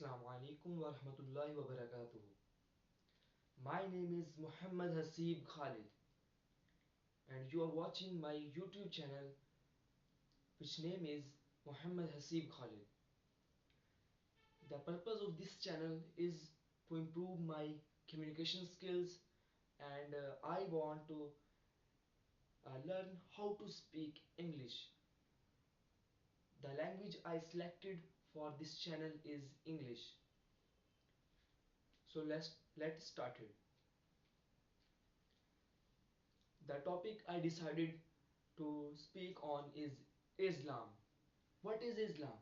Assalamu alaikum wa rahmatullahi wa barakatuh. My name is Muhammad Hasib Khalid and you are watching my YouTube channel which name is Muhammad Hasib Khalid. The purpose of this channel is to improve my communication skills and I want to learn how to speak English. The language I selected for this channel is English. So let's start it. The topic I decided to speak on is Islam. What is Islam?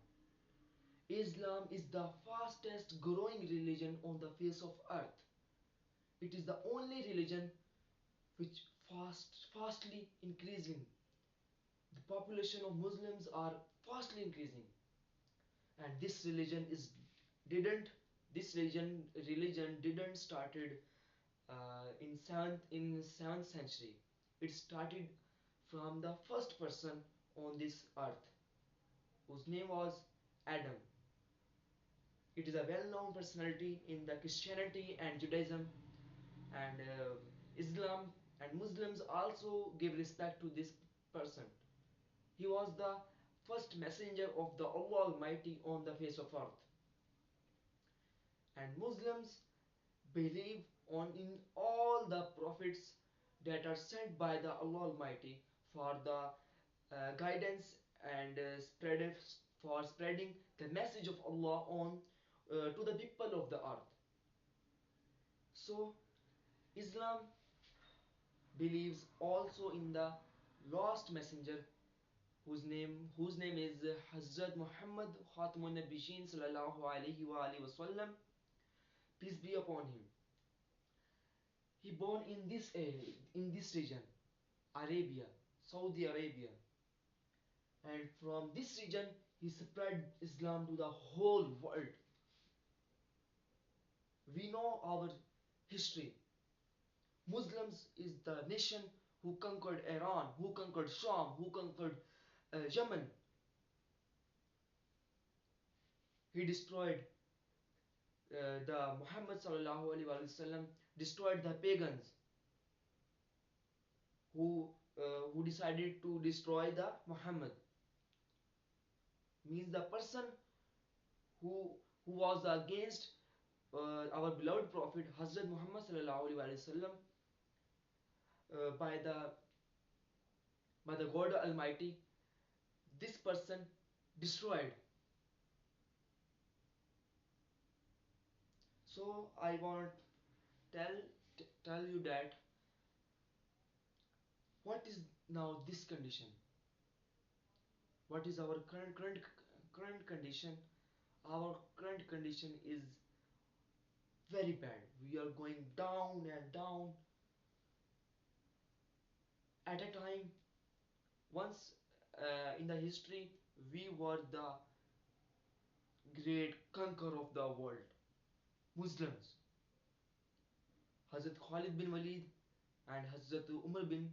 Islam is the fastest growing religion on the face of earth. It is the only religion which fastly increasing. The population of Muslims are fastly increasing. And didn't this religion didn't started in seventh century. It started from the first person on this earth whose name was Adam. It is a well-known personality in the Christianity and Judaism and Islam, and Muslims also give respect to this person. He was the first messenger of the Allah Almighty on the face of earth. And Muslims believe on in all the prophets that are sent by the Allah Almighty for the guidance and for spreading the message of Allah on to the people of the earth. So Islam believes also in the last messenger whose name is Hazrat Muhammad Khatamun Nabiyyin sallallahu alaihi wa alihi wasallam, peace be upon him. He born in this area, in this region, Arabia, Saudi Arabia, and from this region he spread Islam to the whole world. We know our history. Muslims is the nation who conquered Iran, who conquered Sham, who conquered Yemen. He destroyed the Muhammad sallallahu alaihi wasallam destroyed the pagans who decided to destroy the Muhammad. Means the person who was against our beloved Prophet Hazrat Muhammad sallallahu alaihi wasallam by the God Almighty. This person destroyed. So I want tell you that what is now this condition. What is our current condition? Our current condition is very bad. We are going down and down. At a time, once in the history, we were the great conqueror of the world. Muslims. Hazrat Khalid bin Walid and Hazrat Umar bin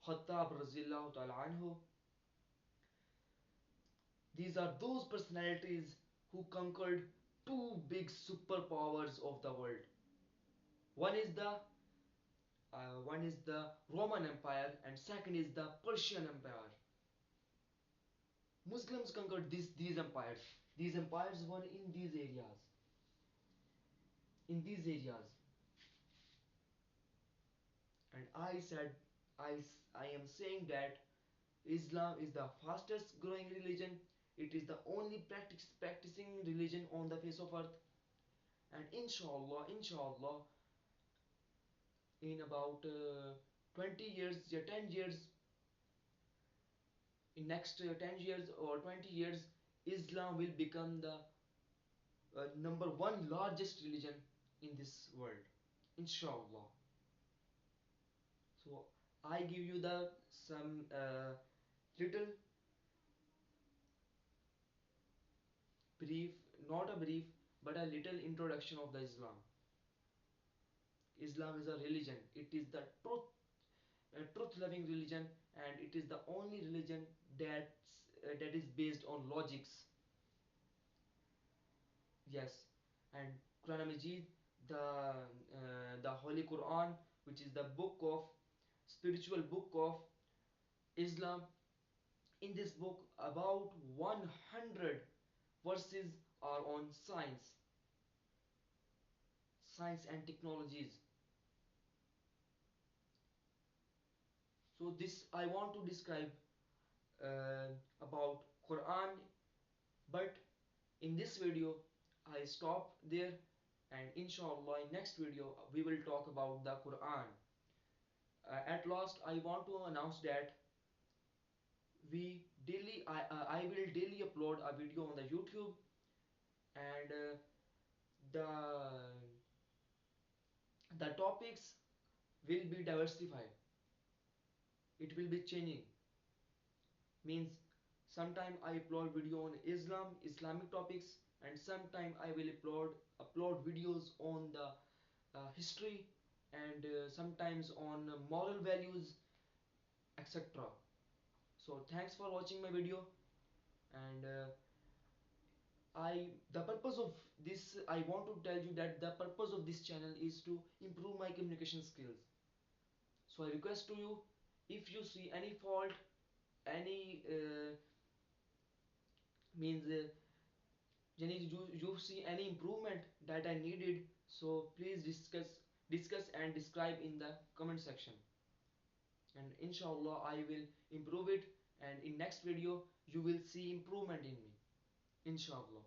Khattab Razillahu Ta'ala anhu. These are those personalities who conquered two big superpowers of the world. One is the Roman Empire and second is the Persian Empire. Muslims conquered these empires. These empires were in these areas. In these areas. And I am saying that Islam is the fastest growing religion. It is the only practicing religion on the face of earth. And inshallah, in about 20 years, yeah, 10 years, in next 10 years or 20 years, Islam will become the number one largest religion in this world. Inshallah. So I give you the some little brief, not a brief, but a little introduction of the Islam. Islam is a religion. It is the truth-loving religion, and it is the only religion that is based on logics. Yes, and Quran Majid, the Holy Quran, which is the book of spiritual book of Islam. In this book, about 100 verses are on science and technologies. So this I want to describe uh, about Quran, but in this video I stop there, and inshallah in next video we will talk about the Quran. At last I want to announce that I will daily upload a video on the YouTube, and the the topics will be diversified. It will be changing. Means sometime I upload video on Islamic topics, and sometime I will upload videos on the history, and sometimes on moral values, etc. So thanks for watching my video, and the purpose of this, I want to tell you that the purpose of this channel is to improve my communication skills. So I request to you, if you see any fault, any means you see any improvement that I needed, so please discuss and describe in the comment section, and inshallah I will improve it, and in next video you will see improvement in me, inshallah.